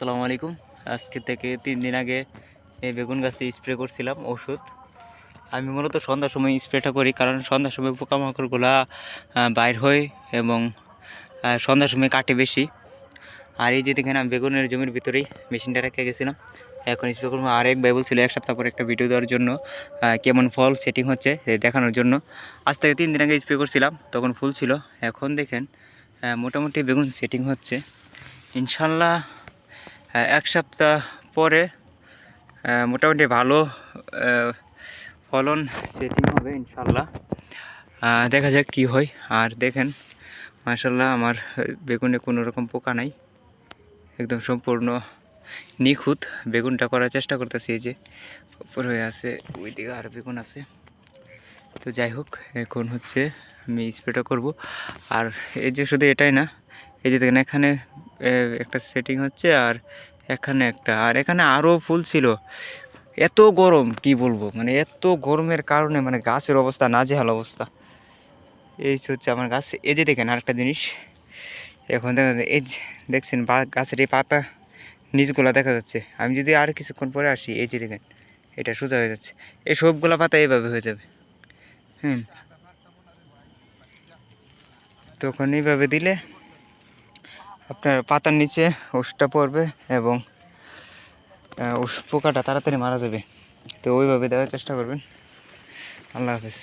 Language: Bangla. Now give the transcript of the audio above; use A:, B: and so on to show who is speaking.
A: আসসালামু আলাইকুম। আজকে থেকে ৩ দিন আগে এই বেগুন গাছে স্প্রে করছিলাম ওষুধ। আমি মূলত সন্ধ্যার সময় স্প্রেটা করি, কারণ সন্ধ্যার সময় পোকামাকড়গুলা বাইর হয় এবং সন্ধ্যার সময় কাটে বেশি। আর এই যে দেখেন আমি বেগুনের জমির ভিতরেই মেশিনটা রেখে গেছিলাম, এখন স্প্রে করবো। আর এক ভাই বলছিল এক সপ্তাহ পরে একটা ভিডিও দেওয়ার জন্য, কেমন ফল সেটিং হচ্ছে দেখানোর জন্য। আজ থেকে 3 দিন আগে স্প্রে করছিলাম, তখন ফুল ছিল। এখন দেখেন মোটামুটি বেগুন সেটিং হচ্ছে ইনশাল্লাহ। এক সপ্তাহ পরে মোটামুটি ভালো ফলন সেটিং হবে ইনশাল্লাহ। দেখা যাক কি হয়। আর দেখেন মাশাল্লাহ আমার বেগুনে কোনো রকম পোকা নাই, একদম সম্পূর্ণ নিখুঁত বেগুনটা করার চেষ্টা করতেছি। এই যে উপর হয়ে আছে, ওই দিকে আর বেগুন আছে। তো যাই হোক, এখন হচ্ছে আমি স্প্রেটা করব। আর এই যে শুধু এটাই না, এই যে দেখেন এখানে একটা সেটিং হচ্ছে, আর এখানে একটা, আর এখানে আরও ফুল ছিল। এত গরম কি বলবো, মানে এত গরমের কারণে মানে গাছের অবস্থা নাজেহাল অবস্থা। এই হচ্ছে আমার গাছ। এই যে দেখেন আরেকটা জিনিস, এখন দেখেন এই দেখছেন গাছের এই পাতা নিচগুলা দেখা যাচ্ছে। আমি যদি আর কিছুক্ষণ পরে আসি, এই যে দেখেন এটা সোজা হয়ে যাচ্ছে। এই সবগুলা পাতা এইভাবে হয়ে যাবে। তখন এইভাবে দিলে আপনার পাতার নিচে ওষুধটা পড়বে এবং পোকাটা তাড়াতাড়ি মারা যাবে। তো ওইভাবে দেওয়ার চেষ্টা করবেন। আল্লাহ হাফেজ।